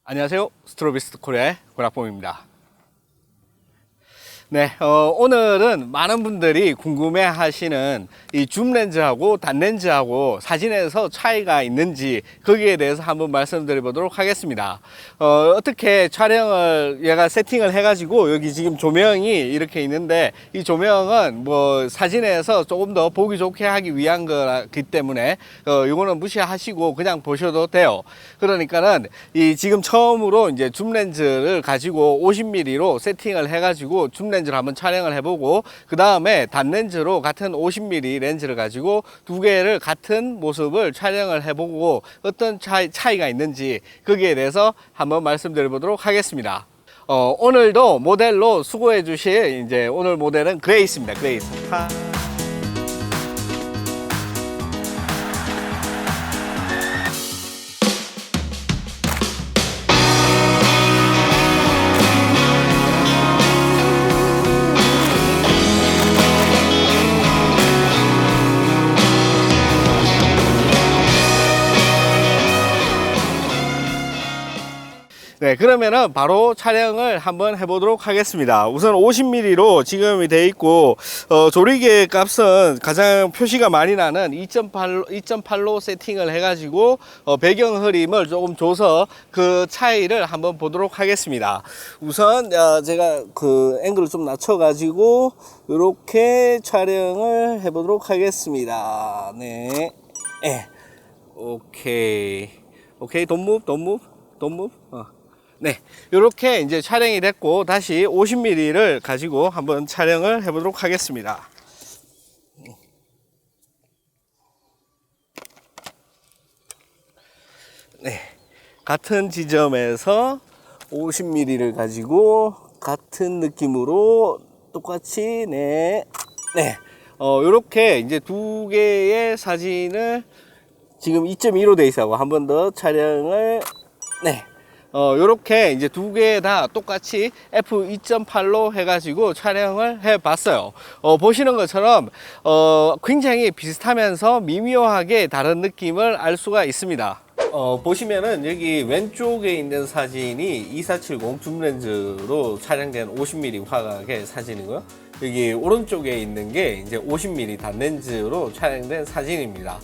안녕하세요. 스트로비스트 코리아의 권학범입니다. 네, 오늘은 많은 분들이 궁금해 하시는 이 줌렌즈하고 단렌즈하고 사진에서 차이가 있는지 거기에 대해서 한번 말씀드려 보도록 하겠습니다. 어떻게 촬영을 얘가 세팅을 해가지고 여기 지금 조명이 이렇게 있는데 이 조명은 뭐 사진에서 조금 더 보기 좋게 하기 위한 거기 때문에 이거는 무시하시고 그냥 보셔도 돼요. 그러니까는 이 지금 처음으로 이제 줌렌즈를 가지고 50mm로 세팅을 해가지고 줌렌즈를 한번 촬영을 해보고 그 다음에 단렌즈로 같은 50mm 렌즈를 가지고 두 개를 같은 모습을 촬영을 해보고 어떤 차이가 있는지 거기에 대해서 한번 말씀드려 보도록 하겠습니다. 오늘도 모델로 수고해 주실 이제 오늘 모델은 그레이스입니다. 그레이스. 네, 그러면은 바로 촬영을 한번 해보도록 하겠습니다. 우선 50mm로 지금이 돼 있고, 조리개 값은 가장 표시가 많이 나는 2.8로 세팅을 해가지고, 배경 흐림을 조금 줘서 그 차이를 한번 보도록 하겠습니다. 우선, 제가 그 앵글을 좀 낮춰가지고, 이렇게 촬영을 해보도록 하겠습니다. 네. 오케이. Don't move. 네, 이렇게 이제 촬영이 됐고 다시 50mm를 가지고 한번 촬영을 해보도록 하겠습니다. 네, 같은 지점에서 50mm를 가지고 같은 느낌으로 똑같이 이렇게 이제 두 개의 사진을 지금 2.2로 돼 있어요. 한 번 더 촬영을 요렇게 이제 두 개 다 똑같이 f2.8로 해가지고 촬영을 해 봤어요. 보시는 것처럼 굉장히 비슷하면서 미묘하게 다른 느낌을 알 수가 있습니다. 보시면은 여기 왼쪽에 있는 사진이 2470 줌렌즈로 촬영된 50mm 화각의 사진이고요. 여기 오른쪽에 있는 게 이제 50mm 단렌즈로 촬영된 사진입니다.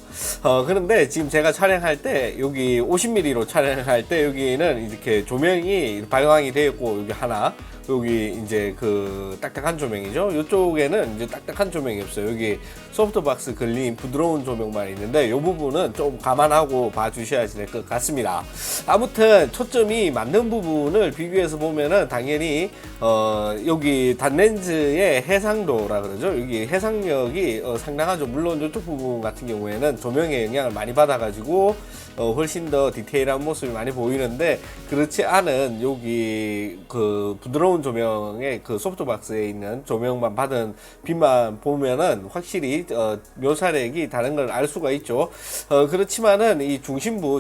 그런데 지금 제가 촬영할 때 여기 50mm로 촬영할 때 여기는 이렇게 조명이 발광이 되어 있고 여기 하나 여기 이제 그 딱딱한 조명이죠. 이쪽에는 이제 딱딱한 조명이 없어요. 여기 소프트박스 걸린 부드러운 조명만 있는데 이 부분은 좀 감안하고 봐주셔야 될 것 같습니다. 아무튼 초점이 맞는 부분을 비교해서 보면은 당연히 여기 단렌즈의 해상도라 그러죠. 여기 해상력이 상당하죠. 물론 이쪽 부분 같은 경우에는 조명의 영향을 많이 받아가지고 훨씬 더 디테일한 모습이 많이 보이는데 그렇지 않은 여기 그 부드러운 조명의 그 소프트박스에 있는 조명만 받은 빛만 보면은 확실히 묘사력이 다른 걸 알 수가 있죠. 그렇지만은 이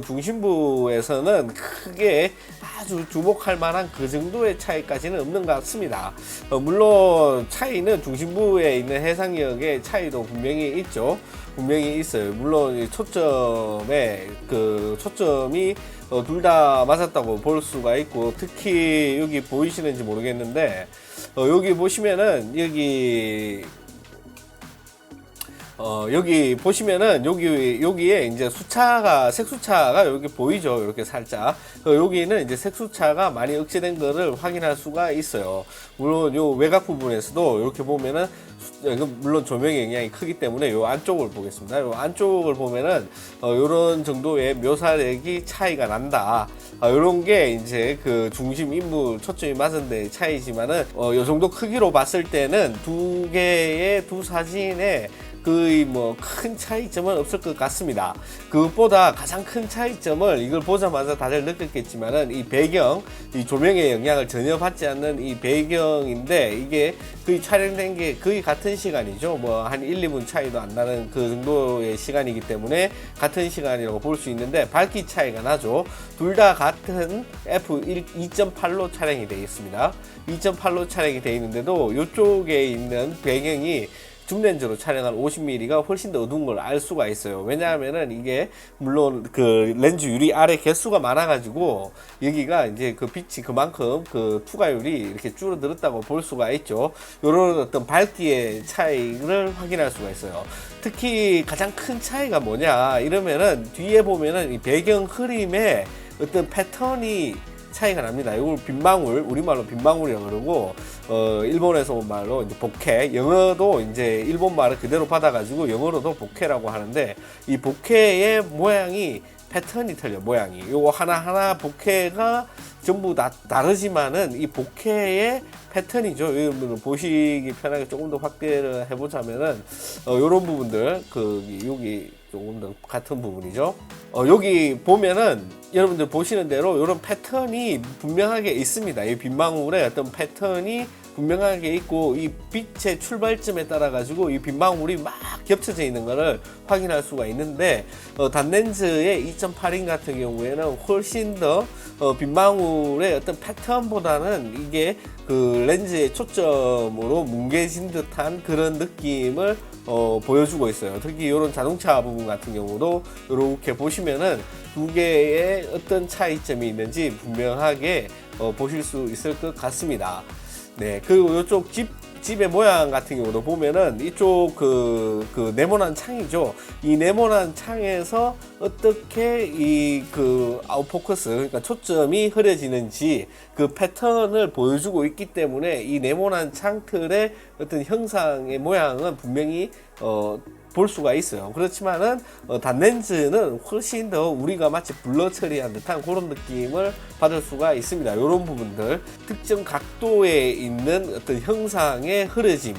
중심부에서는 크게 아주 주목할 만한 그 정도의 차이까지는 없는 것 같습니다. 물론 차이는 중심부에 있는 해상력의 차이도 분명히 있죠. 분명히 있어요. 물론 초점이 둘 다 맞았다고 볼 수가 있고, 특히 여기 보이시는지 모르겠는데 여기 보시면은 여기 보시면은 여기에 이제 색수차가 여기 보이죠. 이렇게 살짝. 여기는 이제 색수차가 많이 억제된 거를 확인할 수가 있어요. 물론 요 외곽 부분에서도 이렇게 보면은 물론 조명의 영향이 크기 때문에 요 안쪽을 보겠습니다. 요 안쪽을 보면은 요런 정도의 묘사력이 차이가 난다. 요런 게 이제 그 중심 인물 초점이 맞은 데 차이지만은 요 정도 크기로 봤을 때는 두 사진에 거의 뭐 큰 차이점은 없을 것 같습니다. 그것보다 가장 큰 차이점을 이걸 보자마자 다들 느꼈겠지만은 이 배경, 이 조명의 영향을 전혀 받지 않는 이 배경인데 이게 거의 촬영된 게 거의 같은 시간이죠. 뭐 한 1, 2분 차이도 안 나는 그 정도의 시간이기 때문에 같은 시간이라고 볼 수 있는데 밝기 차이가 나죠. 둘 다 같은 f2.8로 촬영이 되어 있습니다. 2.8로 촬영이 되어 있는데도 이쪽에 있는 배경이 줌렌즈로 촬영한 50mm가 훨씬 더 어두운 걸 알 수가 있어요. 왜냐하면은 이게 물론 그 렌즈 유리 아래 개수가 많아가지고 여기가 이제 그 빛이 그만큼 그 투과율이 이렇게 줄어들었다고 볼 수가 있죠. 이런 어떤 밝기의 차이를 확인할 수가 있어요. 특히 가장 큰 차이가 뭐냐 이러면은 뒤에 보면은 이 배경 흐림에 어떤 패턴이 차이가 납니다. 이걸 빗방울, 우리말로 빗방울이라고 그러고, 일본에서 온 말로 이제 보케, 영어도 이제 일본 말을 그대로 받아가지고 영어로도 보케라고 하는데, 이 보케의 모양이 패턴이 틀려, 모양이. 요거 하나하나 보케가 전부 다 다르지만은 이 보케의 패턴이죠. 여러분들 보시기 편하게 조금 더 확대를 해보자면은, 요런 부분들, 여기 조금 더 같은 부분이죠. 여기 보면은 여러분들 보시는 대로 이런 패턴이 분명하게 있습니다. 이 빗방울의 어떤 패턴이 분명하게 있고 이 빛의 출발점에 따라 가지고 이 빗방울이 막 겹쳐져 있는 것을 확인할 수가 있는데 단렌즈의 2.8인 같은 경우에는 훨씬 더 빗방울의 어떤 패턴보다는 이게 그 렌즈의 초점으로 뭉개진 듯한 그런 느낌을 보여주고 있어요. 특히 이런 자동차 부분 같은 경우도 이렇게 보시면은 두 개의 어떤 차이점이 있는지 분명하게 보실 수 있을 것 같습니다. 네, 그리고 이쪽 집의 모양 같은 경우도 보면은 이쪽 그 네모난 창이죠. 이 네모난 창에서 어떻게 이 그 아웃포커스, 그러니까 초점이 흐려지는지 그 패턴을 보여주고 있기 때문에 이 네모난 창틀의 어떤 형상의 모양은 분명히 볼 수가 있어요. 그렇지만은 단렌즈는 훨씬 더 우리가 마치 블러 처리한 듯한 그런 느낌을 받을 수가 있습니다. 이런 부분들 특정 각도에 있는 어떤 형상의 흐려짐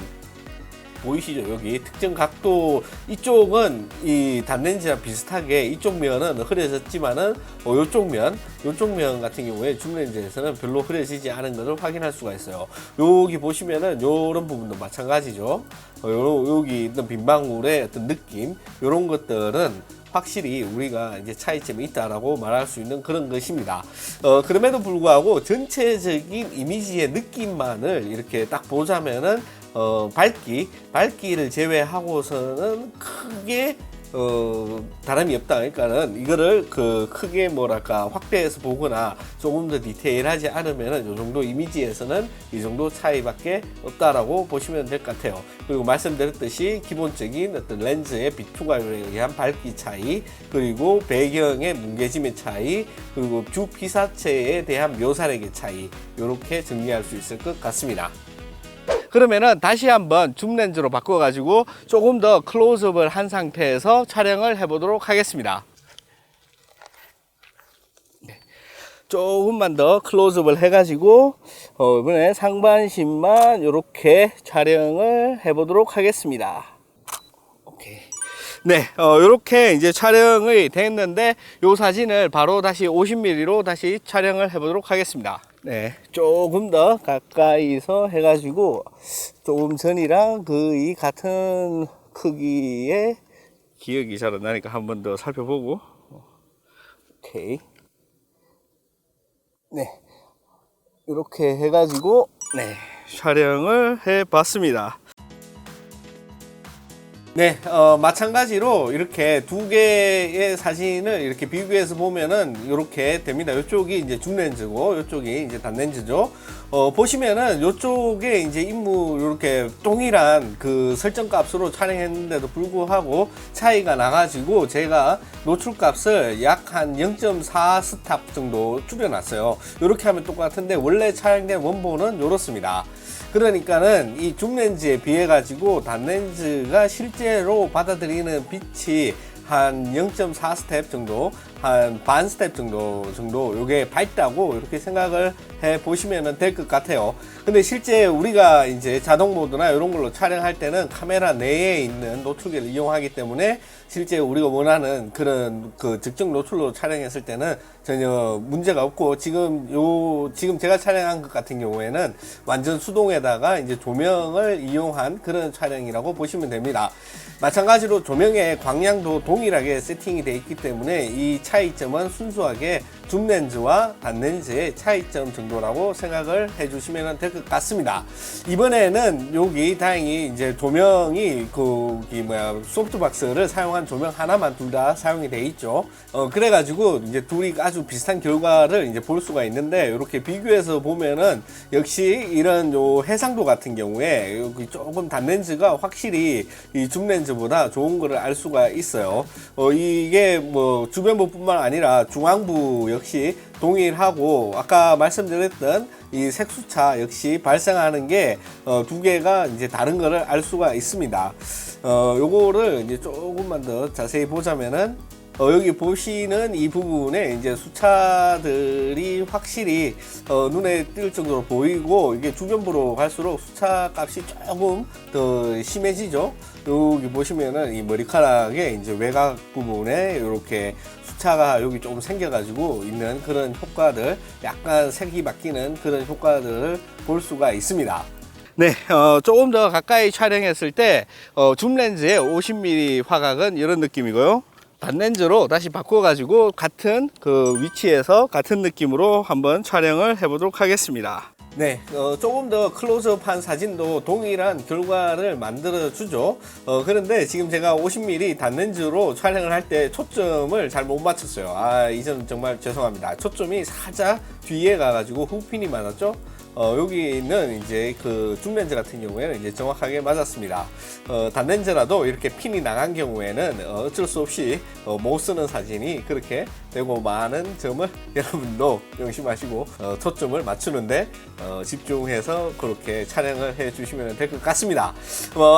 보이시죠? 여기 특정 각도 이쪽은 이 단렌즈랑 비슷하게 이쪽 면은 흐려졌지만은 요쪽 면 같은 경우에 줌렌즈에서는 별로 흐려지지 않은 것을 확인할 수가 있어요. 여기 보시면은 요런 부분도 마찬가지죠. 여기 있는 빗방울의 어떤 느낌 요런 것들은 확실히 우리가 이제 차이점이 있다라고 말할 수 있는 그런 것입니다. 그럼에도 불구하고 전체적인 이미지의 느낌만을 이렇게 딱 보자면은 밝기를 제외하고서는 크게 다름이 없다. 그러니까는 이거를 크게 뭐랄까 확대해서 보거나 조금 더 디테일하지 않으면은 이 정도 이미지에서는 이 정도 차이밖에 없다라고 보시면 될 것 같아요. 그리고 말씀드렸듯이 기본적인 어떤 렌즈의 빛투과율에 의한 밝기 차이, 그리고 배경의 뭉개짐의 차이, 그리고 주 피사체에 대한 묘사력의 차이, 이렇게 정리할 수 있을 것 같습니다. 그러면은 다시 한번 줌렌즈로 바꿔가지고 조금 더 클로즈업을 한 상태에서 촬영을 해보도록 하겠습니다. 조금만 더 클로즈업을 해가지고 이번에 상반신만 이렇게 촬영을 해보도록 하겠습니다. 오케이. 네, 이렇게 이제 촬영이 됐는데 이 사진을 바로 다시 50mm로 다시 촬영을 해보도록 하겠습니다. 네, 조금 더 가까이서 해가지고 조금 전이랑 거의 같은 크기의 기억이 잘 안 나니까 한 번 더 살펴보고. 오케이. 네, 이렇게 해가지고 네 촬영을 해봤습니다. 네, 마찬가지로 이렇게 두 개의 사진을 이렇게 비교해서 보면은 이렇게 됩니다. 이쪽이 이제 줌렌즈고 이쪽이 이제 단렌즈죠. 보시면은 이쪽에 이제 인물 이렇게 동일한 그 설정 값으로 촬영했는데도 불구하고 차이가 나가지고 제가 노출 값을 약 한 0.4 스탑 정도 줄여놨어요. 이렇게 하면 똑같은데 원래 촬영된 원본은 이렇습니다. 그러니까는 이 줌렌즈에 비해 가지고 단렌즈가 실제로 받아들이는 빛이 한 0.4 스텝 정도, 한 반 스텝 정도 요게 밝다고 이렇게 생각을 해 보시면 될 것 같아요. 근데 실제 우리가 이제 자동 모드나 이런 걸로 촬영할 때는 카메라 내에 있는 노출기를 이용하기 때문에 실제 우리가 원하는 그런 그 적정 노출로 촬영했을 때는 전혀 문제가 없고 지금 제가 촬영한 것 같은 경우에는 완전 수동에다가 이제 조명을 이용한 그런 촬영이라고 보시면 됩니다. 마찬가지로 조명의 광량도 동일하게 세팅이 되어 있기 때문에 이 차이점은 순수하게 줌렌즈와 단렌즈의 차이점 정도라고 생각을 해주시면 될 것 같습니다. 이번에는 여기 다행히 이제 조명이 소프트박스를 사용한 조명 하나만 둘 다 사용이 돼 있죠. 그래가지고 이제 둘이 아주 비슷한 결과를 이제 볼 수가 있는데, 이렇게 비교해서 보면은 역시 이런 요 해상도 같은 경우에 여기 조금 단렌즈가 확실히 이 줌렌즈보다 좋은 거를 알 수가 있어요. 이게 뭐 주변부뿐만 아니라 중앙부 역시 동일하고, 아까 말씀드렸던 이 색수차 역시 발생하는 게 두 개가 이제 다른 거를 알 수가 있습니다. 요거를 이제 조금만 더 자세히 보자면은 여기 보시는 이 부분에 이제 수차들이 확실히 눈에 띌 정도로 보이고, 이게 주변부로 갈수록 수차 값이 조금 더 심해지죠. 여기 보시면은 이 머리카락의 이제 외곽 부분에 이렇게 수차가 여기 조금 생겨가지고 있는 그런 효과들, 약간 색이 바뀌는 그런 효과들을 볼 수가 있습니다. 네, 조금 더 가까이 촬영했을 때 줌렌즈의 50mm 화각은 이런 느낌이고요. 단렌즈로 다시 바꿔가지고 같은 그 위치에서 같은 느낌으로 한번 촬영을 해보도록 하겠습니다. 네, 조금 더 클로즈업한 사진도 동일한 결과를 만들어 주죠. 그런데 지금 제가 50mm 단렌즈로 촬영을 할 때 초점을 잘 못 맞췄어요. 이 점 정말 죄송합니다. 초점이 살짝 뒤에 가가지고 훅핀이 맞았죠. 여기는 이제 그 줌렌즈 같은 경우에는 이제 정확하게 맞았습니다. 단렌즈라도 이렇게 핀이 나간 경우에는 어쩔 수 없이 못 쓰는 사진이 그렇게 되고 많은 점을 여러분도 명심하시고 초점을 맞추는데 집중해서 그렇게 촬영을 해 주시면 될 것 같습니다.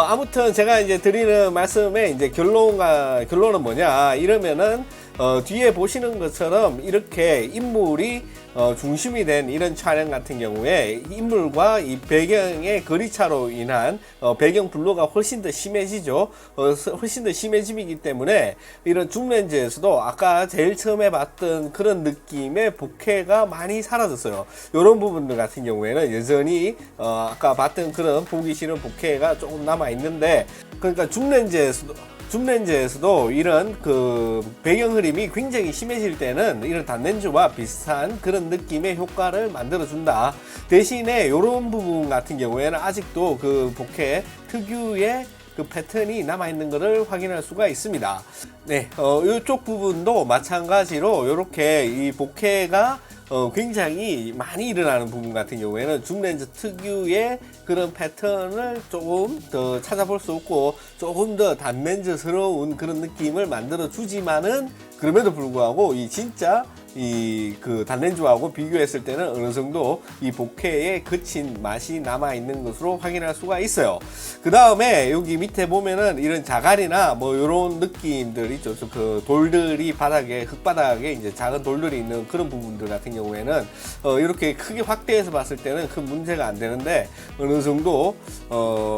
아무튼 제가 이제 드리는 말씀의 이제 결론은 뭐냐, 이러면은 뒤에 보시는 것처럼 이렇게 인물이 중심이 된 이런 촬영 같은 경우에 인물과 이 배경의 거리차로 인한 배경 블러가 훨씬 더 심해지죠. 훨씬 더 심해지기 때문에 이런 줌렌즈에서도 아까 제일 처음에 봤던 그런 느낌의 bokeh가 많이 사라졌어요. 이런 부분들 같은 경우에는 여전히 아까 봤던 그런 보기 싫은 bokeh가 조금 남아 있는데, 그러니까 줌렌즈에서도 이런 그 배경 흐림이 굉장히 심해질 때는 이런 단렌즈와 비슷한 그런 느낌의 효과를 만들어 준다. 대신에 이런 부분 같은 경우에는 아직도 그 보케 특유의 그 패턴이 남아있는 것을 확인할 수가 있습니다. 네, 이쪽 부분도 마찬가지로 이렇게 이 보케가 굉장히 많이 일어나는 부분 같은 경우에는 줌렌즈 특유의 그런 패턴을 조금 더 찾아볼 수 없고, 조금 더 단렌즈스러운 그런 느낌을 만들어 주지만은, 그럼에도 불구하고 이 진짜 그 단렌즈하고 비교했을 때는 어느 정도 이 보케의 거친 맛이 남아 있는 것으로 확인할 수가 있어요. 그 다음에 여기 밑에 보면은 이런 자갈이나 뭐 이런 느낌들 있죠. 그 돌들이 바닥에, 흙바닥에 이제 작은 돌들이 있는 그런 부분들 같은 경우에는 이렇게 크게 확대해서 봤을 때는 큰 문제가 안 되는데, 어느 정도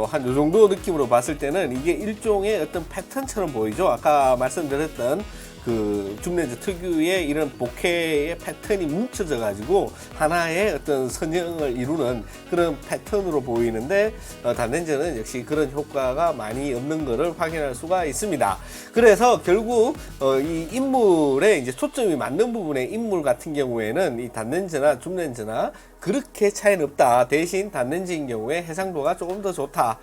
한 요 정도 느낌으로 봤을 때는 이게 일종의 어떤 패턴처럼 보이죠. 아까 말씀드렸던 그 줌렌즈 특유의 이런 보케의 패턴이 뭉쳐져 가지고 하나의 어떤 선형을 이루는 그런 패턴으로 보이는데, 단렌즈는 역시 그런 효과가 많이 없는 것을 확인할 수가 있습니다. 그래서 결국 이 인물의 이제 초점이 맞는 부분의 인물 같은 경우에는 이 단렌즈나 줌렌즈나 그렇게 차이는 없다. 대신 단렌즈인 경우에 해상도가 조금 더 좋다.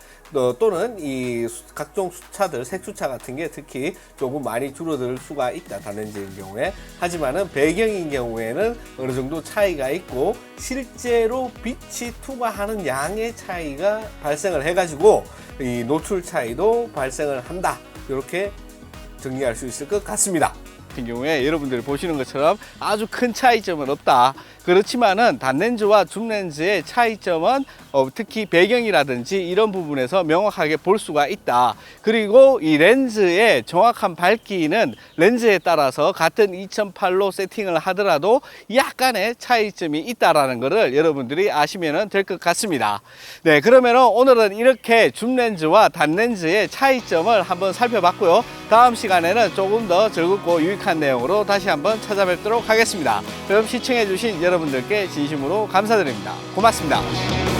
또는 이 각종 수차들, 색수차 같은 게 특히 조금 많이 줄어들 수가 있다. 단렌즈인 경우에. 하지만은 배경인 경우에는 어느 정도 차이가 있고, 실제로 빛이 투과하는 양의 차이가 발생을 해가지고 이 노출 차이도 발생을 한다. 이렇게 정리할 수 있을 것 같습니다. 같은 경우에 여러분들이 보시는 것처럼 아주 큰 차이점은 없다. 그렇지만은 단렌즈와 줌렌즈의 차이점은 특히 배경이라든지 이런 부분에서 명확하게 볼 수가 있다. 그리고 이 렌즈의 정확한 밝기는 렌즈에 따라서 같은 2008로 세팅을 하더라도 약간의 차이점이 있다라는 것을 여러분들이 아시면 될 것 같습니다. 네, 그러면은 오늘은 이렇게 줌렌즈와 단렌즈의 차이점을 한번 살펴봤고요. 다음 시간에는 조금 더 즐겁고 유익한 내용으로 다시 한번 찾아뵙도록 하겠습니다. 그럼 시청해주신 여러분들께 진심으로 감사드립니다. 고맙습니다.